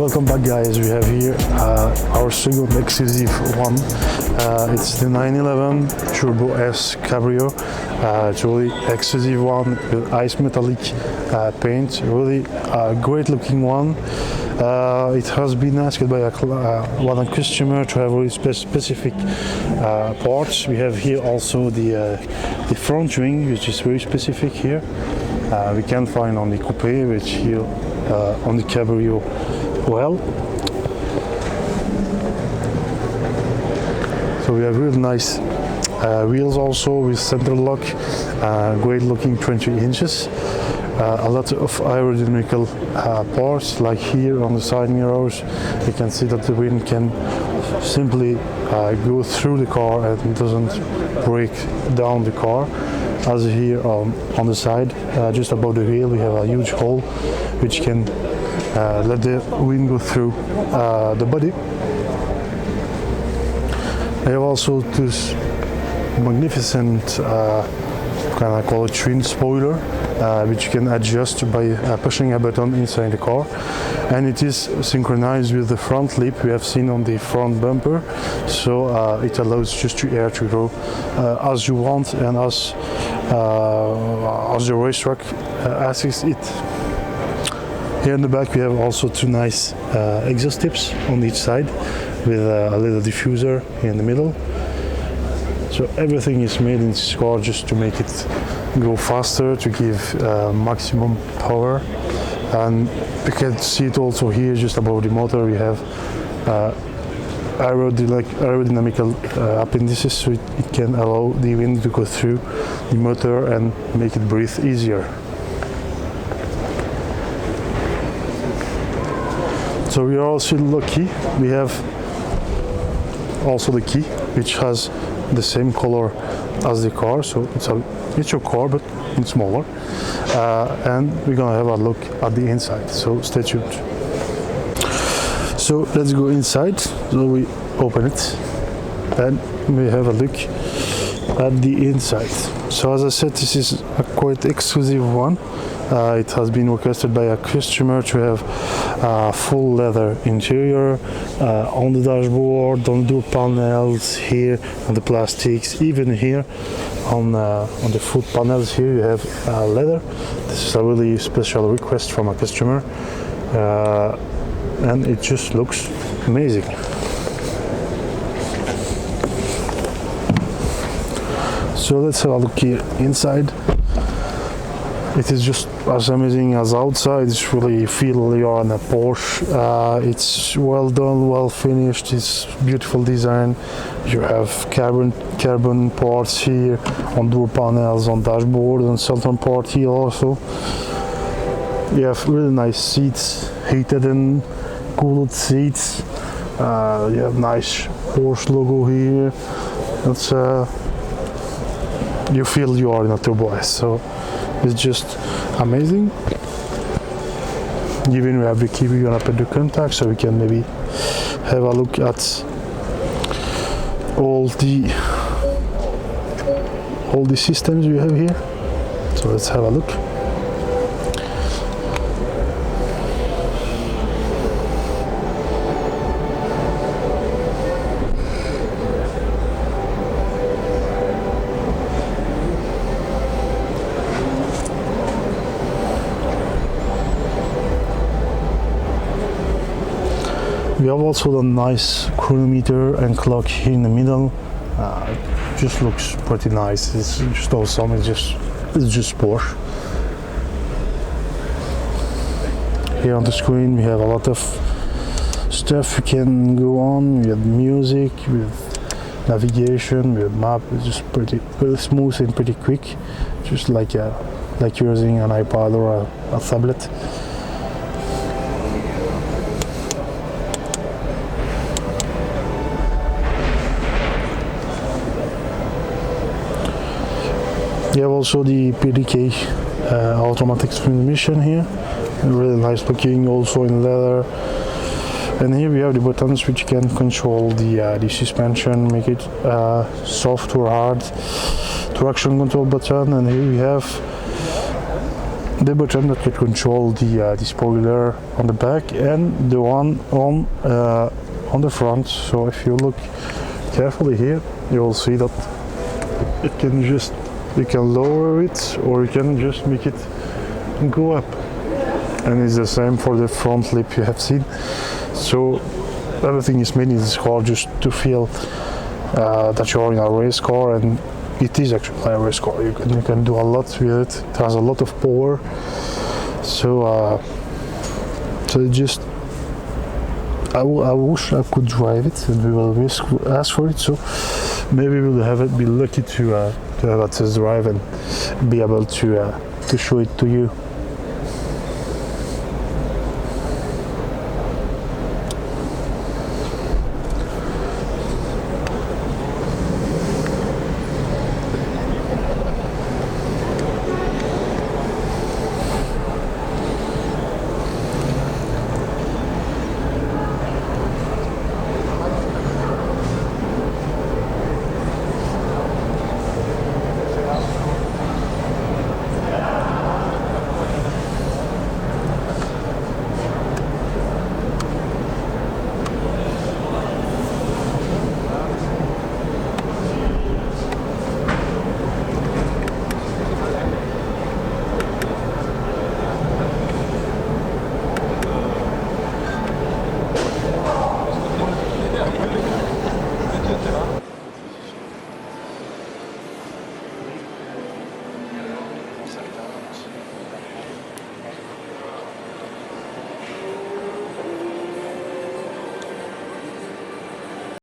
welcome back guys. We have here our second exclusive one. It's the 911 Turbo S Cabrio. It's really exclusive one with ice metallic paint. Really great looking one. It has been asked by one customer to have really specific parts. We have here also the front wing, which is very specific here. We can find on the coupe, which here on the Cabrio well. So we have really nice wheels also with center lock, great looking 20 inches. A lot of aerodynamical parts, like here on the side mirrors. You can see that the wind can simply go through the car and doesn't break down the car. As here on the side, just above the wheel, we have a huge hole which can let the wind go through the body. We have also this magnificent kind of call it twin spoiler, which you can adjust by pushing a button inside the car, and it is synchronized with the front lip we have seen on the front bumper, so it allows just the air to go as you want and as the racetrack asks it. Here in the back we have also two nice exhaust tips on each side with a little diffuser in the middle. So everything is made in this car just to make it go faster, to give maximum power. And you can see it also here just above the motor. We have aerodynamical appendices, so it can allow the wind to go through the motor and make it breathe easier. So we are also lucky. We have also the key, which has the same color as the car, so it's your car but it's smaller, and we're gonna have a look at the inside, so stay tuned. So let's go inside. So we open it and we have a look at the inside. So as I said, this is a quite exclusive one. It has been requested by a customer to have full leather interior on the dashboard, on the door panels, here on the plastics, even here on the foot panels. Here you have leather. This is a really special request from a customer, and it just looks amazing. So let's have a look here inside. It is just as amazing as outside. It's really feel you're on a Porsche. It's well done, well finished. It's beautiful design. You have carbon parts here on door panels, on dashboard, and center part here also. You have really nice seats, heated and cooled seats. You have nice Porsche logo here. It's you feel you are in a Turbo S. So it's just amazing. Even we have the key, we're gonna put the contact so we can maybe have a look at all the systems we have here. So let's have a look. We have also the nice chronometer and clock here in the middle. It just looks pretty nice. It's just awesome. It's just Porsche. Here on the screen we have a lot of stuff you can go on. We have music, with navigation, with map. It's just pretty smooth and pretty quick, just like you're using an iPad or a tablet. You have also the PDK automatic transmission here, really nice looking, also in leather. And here we have the buttons which can control the suspension, make it soft or hard, traction control button. And here we have the button that can control the spoiler on the back and the one on the front. So if you look carefully here, you will see that you can lower it, or you can just make it go up, and it's the same for the front lip you have seen. So everything is made in this car just to feel that you're in a race car, and it is actually a race car. You can do a lot with it. It has a lot of power. So I wish I could drive it, and we will ask for it. So maybe we'll be lucky to have a test drive and be able to show it to you.